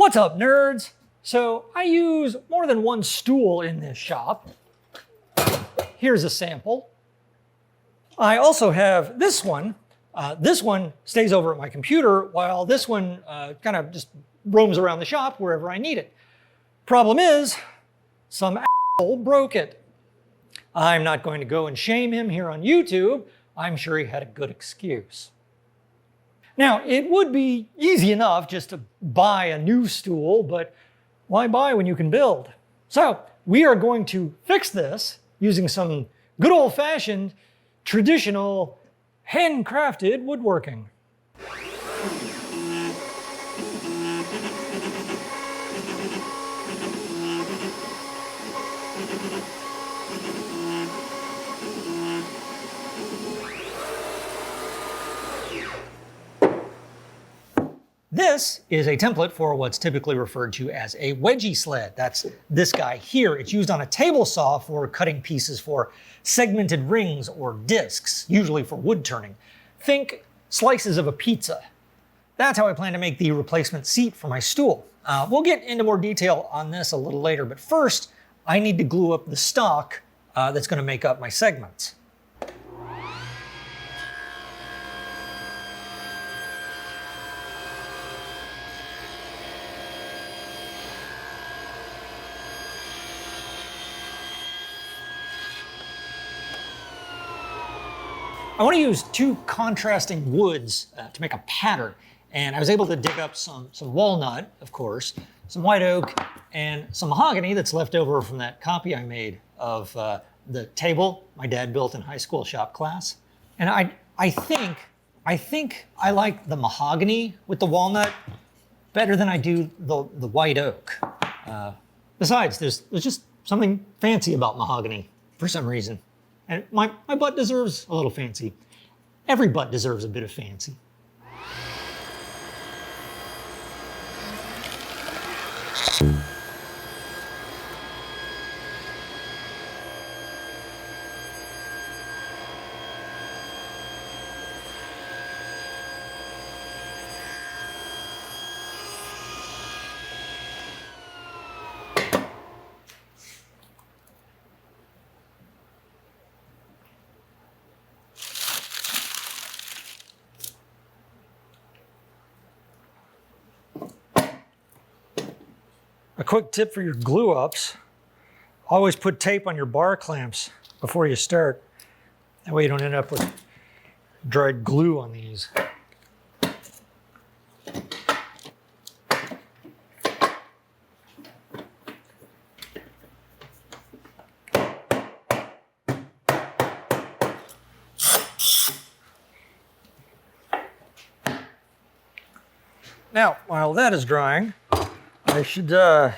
What's up, nerds? So I use more than one stool in this shop. Here's a sample. I also have this one. This one stays over at my computer while this one kind of just roams around the shop wherever I need it. Problem is, some asshole broke it. I'm not going to go and shame him here on YouTube. I'm sure he had a good excuse. Now, it would be easy enough just to buy a new stool, but why buy when you can build? So we are going to fix this using some good old-fashioned, traditional, handcrafted woodworking. This is a template for what's typically referred to as a wedgie sled. That's this guy here. It's used on a table saw for cutting pieces for segmented rings or discs, usually for wood turning. Think slices of a pizza. That's how I plan to make the replacement seat for my stool. We'll get into more detail on this a little later, but first I need to glue up the stock that's going to make up my segments. I want to use two contrasting woods to make a pattern, and I was able to dig up some walnut, of course, some white oak, and some mahogany that's left over from that copy I made of the table my dad built in high school shop class. And I think I like the mahogany with the walnut better than I do the white oak. Besides, there's just something fancy about mahogany for some reason. And my butt deserves a little fancy. Every butt deserves a bit of fancy. A quick tip for your glue ups, always put tape on your bar clamps before you start. That way you don't end up with dried glue on these. Now, while that is drying, I should, I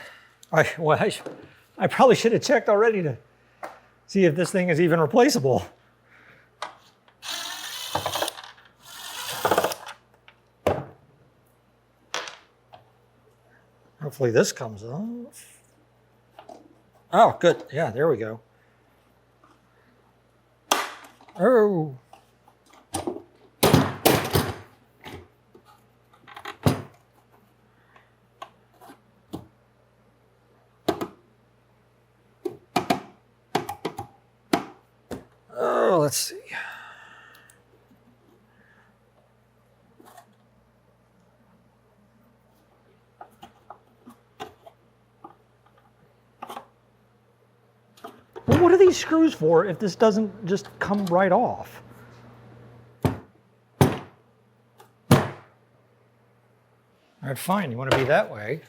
probably should have checked already to see if this thing is even replaceable. Hopefully this comes off. Oh, good. Yeah, there we go. Oh. Let's see. Well, what are these screws for if this doesn't just come right off? All right, fine. You want to be that way.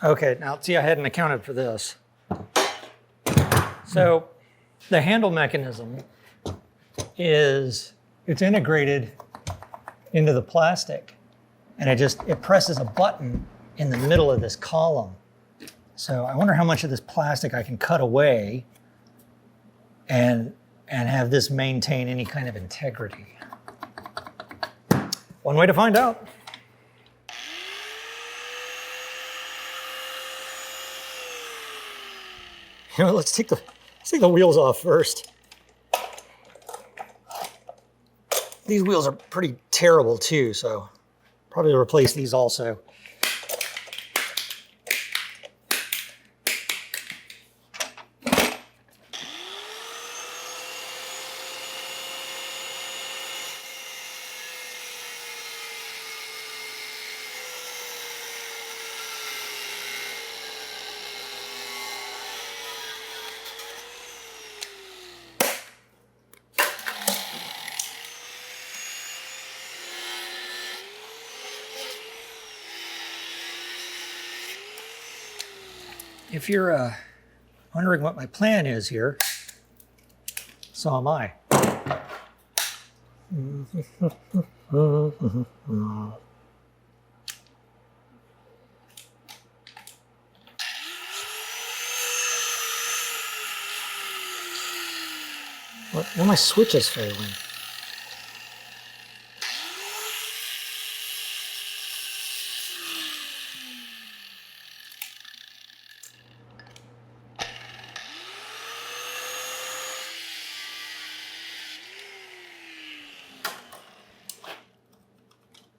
Okay, now see, I hadn't accounted for this. So the handle mechanism it's integrated into the plastic, and it presses a button in the middle of this column. So I wonder how much of this plastic I can cut away and have this maintain any kind of integrity. One way to find out. You know, let's take the wheels off first. These wheels are pretty terrible too, so probably replace these also. If you're wondering what my plan is here, so am I. What? Now my switch is failing.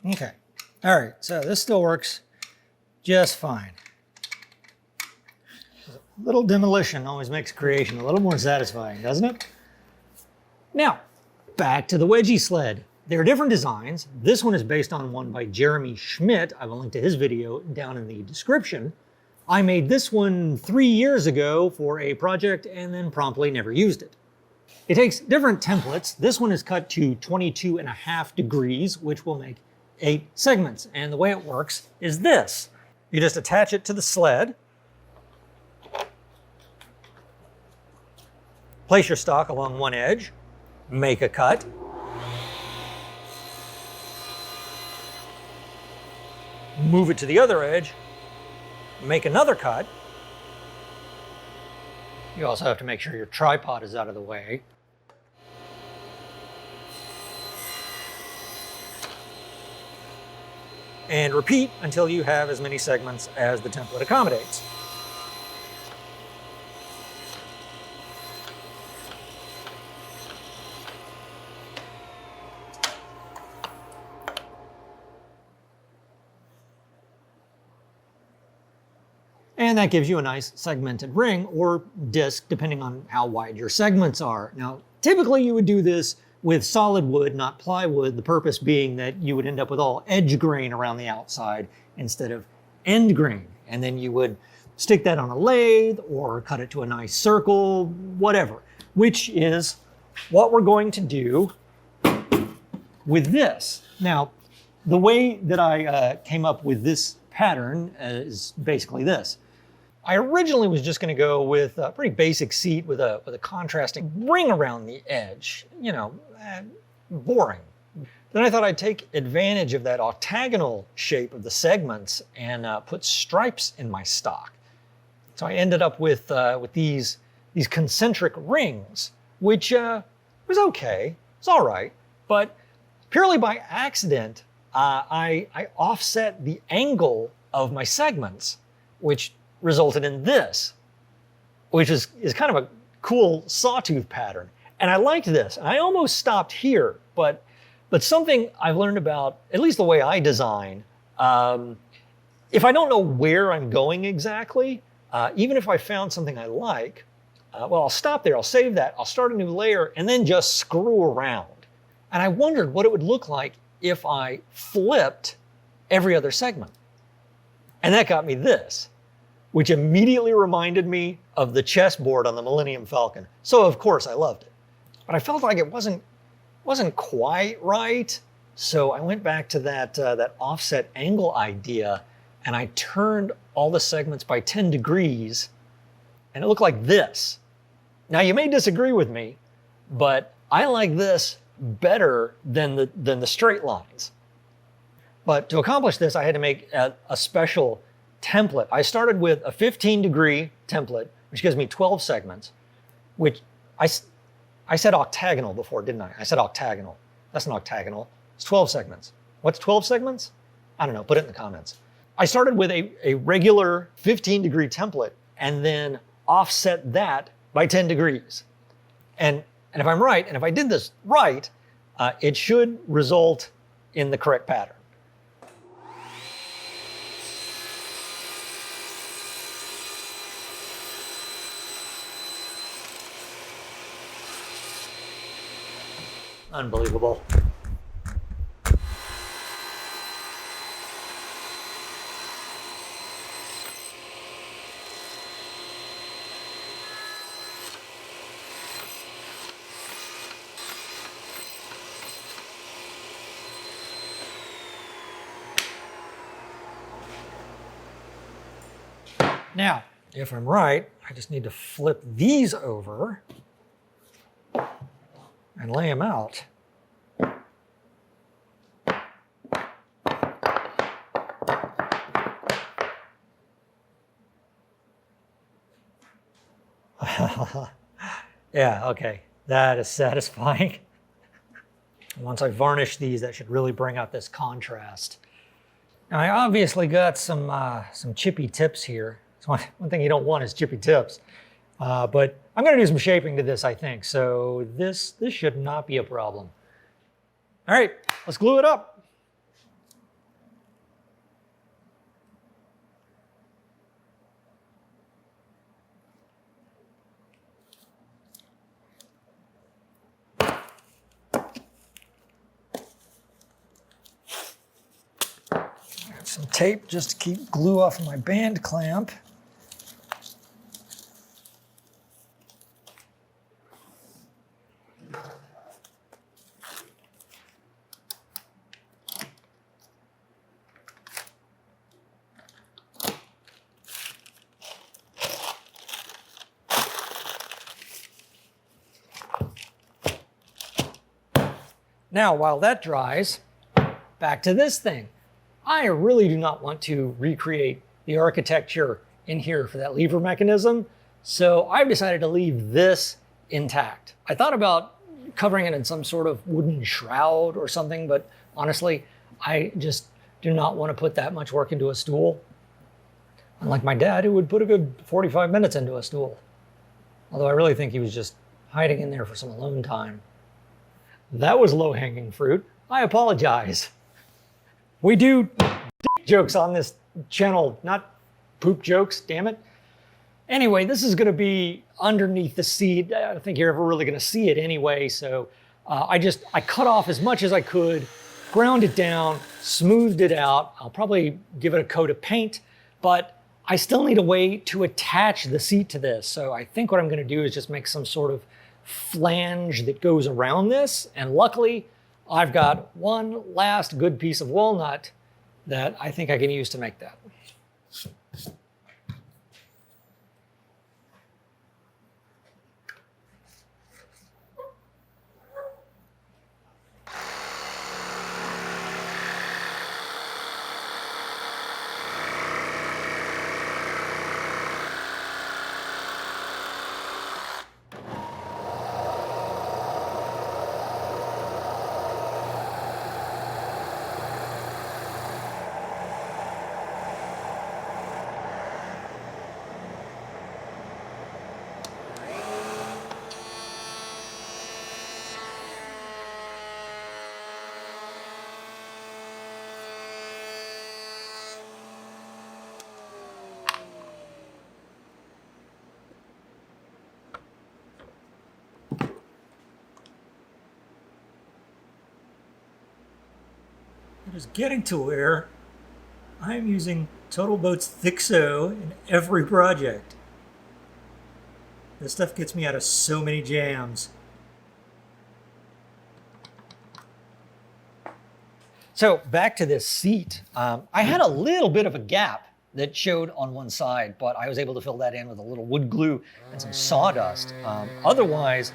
Okay, all right, so this still works just fine. A little demolition always makes creation a little more satisfying, doesn't it? Now, back to the wedgie sled. There are different designs. This one is based on one by Jeremy Schmidt. I will link to his video down in the description. I made this one 3 years ago for a project and then promptly never used it. It takes different templates. This one is cut to 22.5 degrees, which will make 8 segments. And the way it works is this. You just attach it to the sled, place your stock along one edge, make a cut, move it to the other edge, make another cut. You also have to make sure your tripod is out of the way. And repeat until you have as many segments as the template accommodates. And that gives you a nice segmented ring or disc, depending on how wide your segments are. Now, typically you would do this with solid wood, not plywood, the purpose being that you would end up with all edge grain around the outside instead of end grain. And then you would stick that on a lathe or cut it to a nice circle, whatever, which is what we're going to do with this. Now, the way that I came up with this pattern is basically this. I originally was just going to go with a pretty basic seat with a contrasting ring around the edge. You know, boring. Then I thought I'd take advantage of that octagonal shape of the segments and put stripes in my stock. So I ended up with these concentric rings, which was okay. It's all right, but purely by accident, I offset the angle of my segments, which resulted in this, which is kind of a cool sawtooth pattern. And I liked this. I almost stopped here, but something I've learned about, at least the way I design, if I don't know where I'm going exactly, even if I found something I like, well, I'll stop there, I'll save that, I'll start a new layer, and then just screw around. And I wondered what it would look like if I flipped every other segment. And that got me this, which immediately reminded me of the chessboard on the Millennium Falcon. So of course I loved it. But I felt like it wasn't quite right. So I went back to that offset angle idea, and I turned all the segments by 10 degrees, and it looked like this. Now you may disagree with me, but I like this better than the straight lines. But to accomplish this, I had to make a special template. I started with a 15-degree template, which gives me 12 segments, which I said octagonal before, didn't I? I said octagonal. That's an octagonal. It's 12 segments. What's 12 segments? I don't know. Put it in the comments. I started with a regular 15-degree template and then offset that by 10 degrees. And if I'm right, and if I did this right, it should result in the correct pattern. Unbelievable. Now, if I'm right, I just need to flip these over and lay them out. Yeah, okay, that is satisfying. Once I varnish these, that should really bring out this contrast. Now, I obviously got some chippy tips here. So one thing you don't want is chippy tips. But I'm going to do some shaping to this, I think. So this should not be a problem. All right, let's glue it up. Some tape just to keep glue off of my band clamp. Now, while that dries, back to this thing. I really do not want to recreate the architecture in here for that lever mechanism, so I've decided to leave this intact. I thought about covering it in some sort of wooden shroud or something, but honestly, I just do not want to put that much work into a stool. Unlike my dad, who would put a good 45 minutes into a stool. Although I really think he was just hiding in there for some alone time. That was low-hanging fruit. I apologize. We do dick jokes on this channel, not poop jokes, damn it. Anyway, this is going to be underneath the seat. I don't think you're ever really going to see it anyway, so I cut off as much as I could, ground it down, smoothed it out. I'll probably give it a coat of paint, but I still need a way to attach the seat to this. So I think what I'm going to do is just make some sort of flange that goes around this, and luckily, I've got one last good piece of walnut that I think I can use to make that. It is getting to where I'm using Total Boat's Thixo in every project. This stuff gets me out of so many jams. So back to this seat. I had a little bit of a gap that showed on one side, but I was able to fill that in with a little wood glue and some sawdust. Otherwise,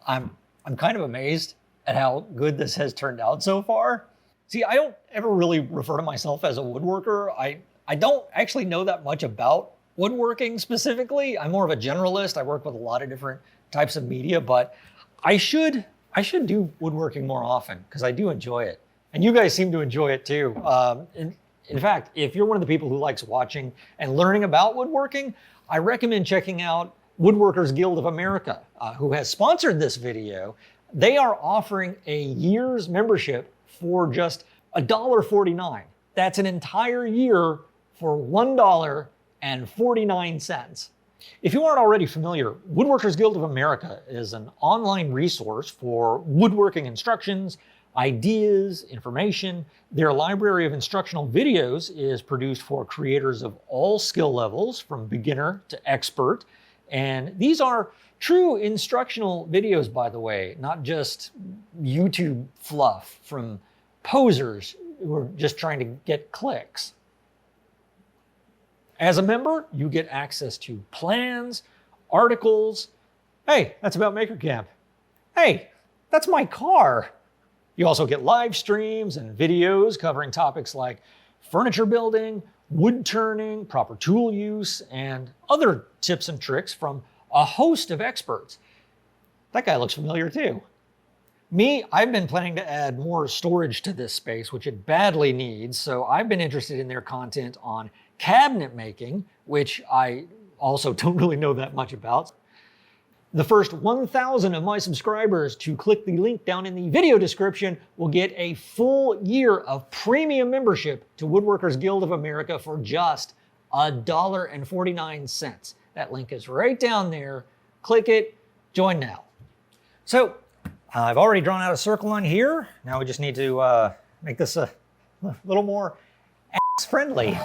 I'm kind of amazed at how good this has turned out so far. See, I don't ever really refer to myself as a woodworker. I don't actually know that much about woodworking specifically. I'm more of a generalist. I work with a lot of different types of media, but I should do woodworking more often because I do enjoy it. And you guys seem to enjoy it too. And In fact, if you're one of the people who likes watching and learning about woodworking, I recommend checking out Woodworkers Guild of America, who has sponsored this video. They are offering a year's membership for just $1.49. That's an entire year for $1.49. If you aren't already familiar, Woodworkers Guild of America is an online resource for woodworking instructions, ideas, information. Their library of instructional videos is produced for creators of all skill levels, from beginner to expert. And these are true instructional videos, by the way, not just YouTube fluff from posers who are just trying to get clicks. As a member, you get access to plans, articles. Hey, that's about Maker Camp. Hey, that's my car. You also get live streams and videos covering topics like furniture building, wood turning, proper tool use, and other tips and tricks from a host of experts. That guy looks familiar too. Me, I've been planning to add more storage to this space, which it badly needs, so I've been interested in their content on cabinet making, which I also don't really know that much about. The first 1,000 of my subscribers to click the link down in the video description will get a full year of premium membership to Woodworkers Guild of America for just $1.49. That link is right down there. Click it, join now. So I've already drawn out a circle on here. Now we just need to make this a little more ass-friendly.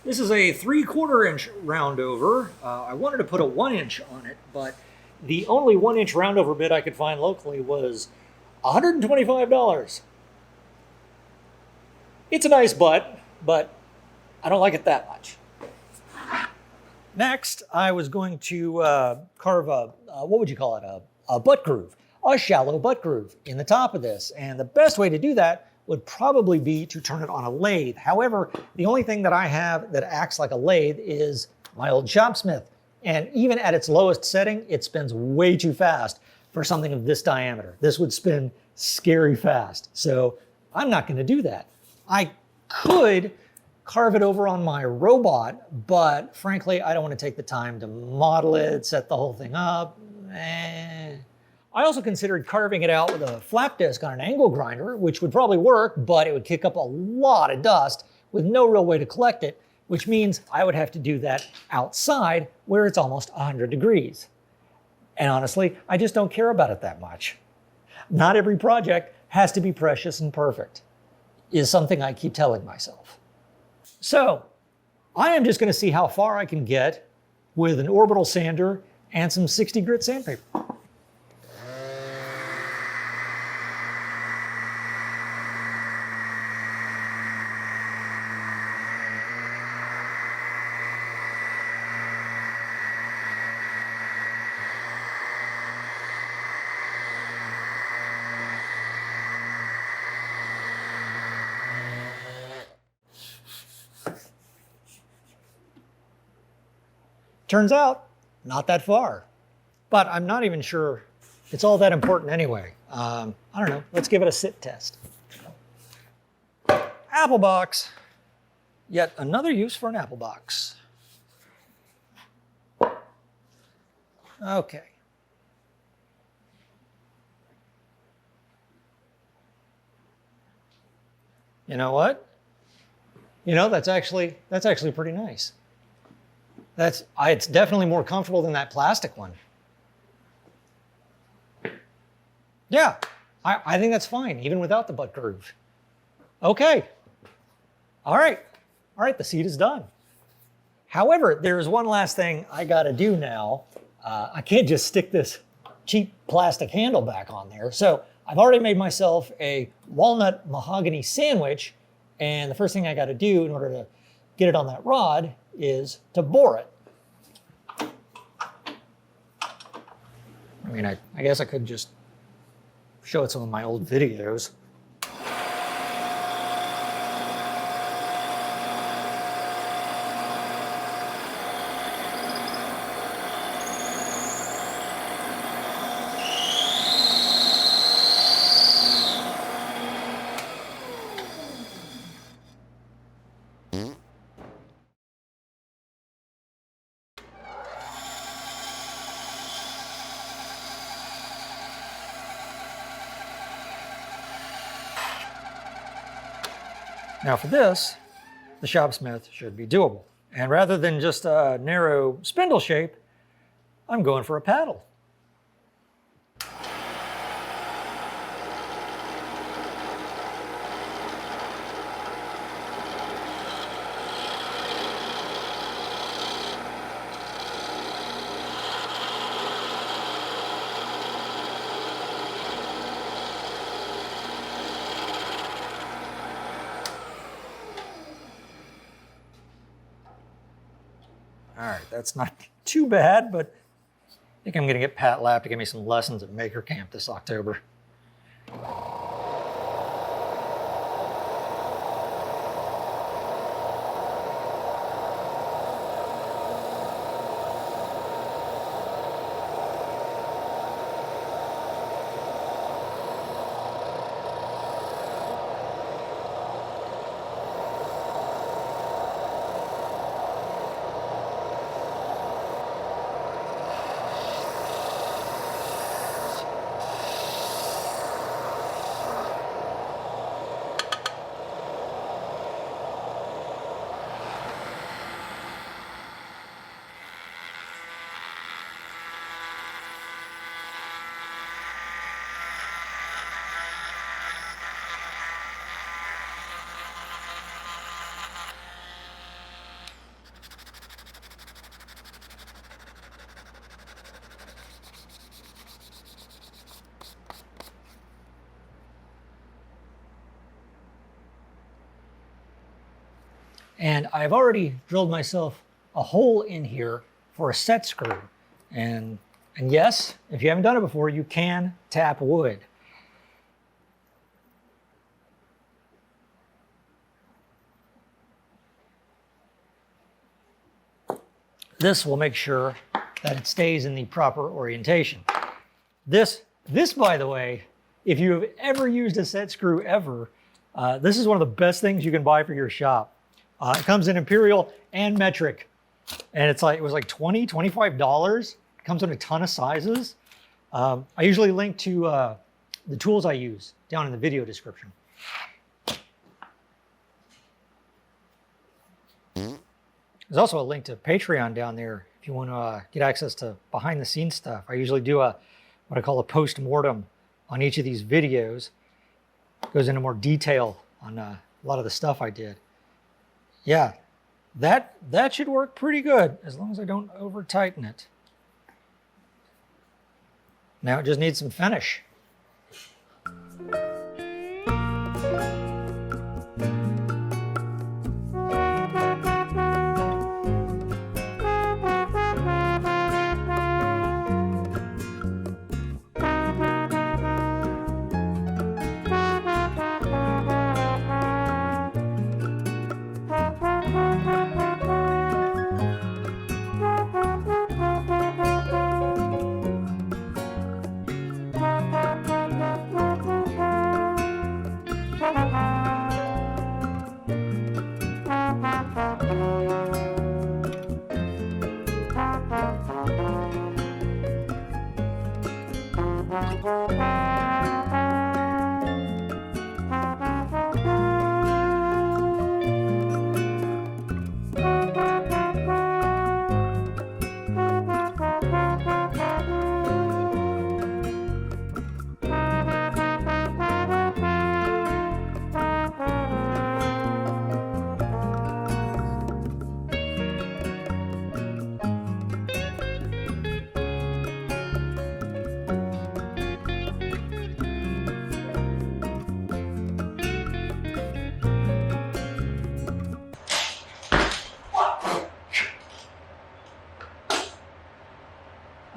This is a 3/4 inch roundover. I wanted to put a 1 inch on it, but the only 1 inch roundover bit I could find locally was $125. It's a nice butt, but I don't like it that much. Next, I was going to carve what would you call it? A butt groove, a shallow butt groove in the top of this. And the best way to do that would probably be to turn it on a lathe. However, the only thing that I have that acts like a lathe is my old Shopsmith. And even at its lowest setting, it spins way too fast for something of this diameter. This would spin scary fast. So I'm not gonna do that. I could carve it over on my robot, but frankly, I don't want to take the time to model it, set the whole thing up. I also considered carving it out with a flap disc on an angle grinder, which would probably work, but it would kick up a lot of dust with no real way to collect it, which means I would have to do that outside where it's almost 100 degrees. And honestly, I just don't care about it that much. Not every project has to be precious and perfect, is something I keep telling myself. So I am just going to see how far I can get with an orbital sander and some 60 grit sandpaper. Turns out, not that far. But I'm not even sure it's all that important anyway. I don't know, let's give it a sit test. Apple box. Yet another use for an apple box. Okay. You know what? You know, that's actually pretty nice. It's definitely more comfortable than that plastic one. Yeah, I think that's fine, even without the butt groove. Okay. All right, the seat is done. However, there's one last thing I gotta do now. I can't just stick this cheap plastic handle back on there. So I've already made myself a walnut mahogany sandwich, and the first thing I gotta do in order to get it on that rod is to bore it. I mean, I guess I could just show it some of my old videos. Now for this, the shopsmith should be doable. And rather than just a narrow spindle shape, I'm going for a paddle. All right, that's not too bad, but I think I'm gonna get Pat Lapp to give me some lessons at Maker Camp this October. And I've already drilled myself a hole in here for a set screw. And yes, if you haven't done it before, you can tap wood. This will make sure that it stays in the proper orientation. This by the way, if you have ever used a set screw ever, this is one of the best things you can buy for your shop. It comes in imperial and metric, and it was like $20, $25. It comes in a ton of sizes. I usually link to the tools I use down in the video description. There's also a link to Patreon down there if you want to get access to behind the scenes stuff. I usually do what I call a post-mortem on each of these videos. It goes into more detail on a lot of the stuff I did. Yeah, that should work pretty good as long as I don't over tighten it. Now it just needs some finish.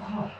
Ah.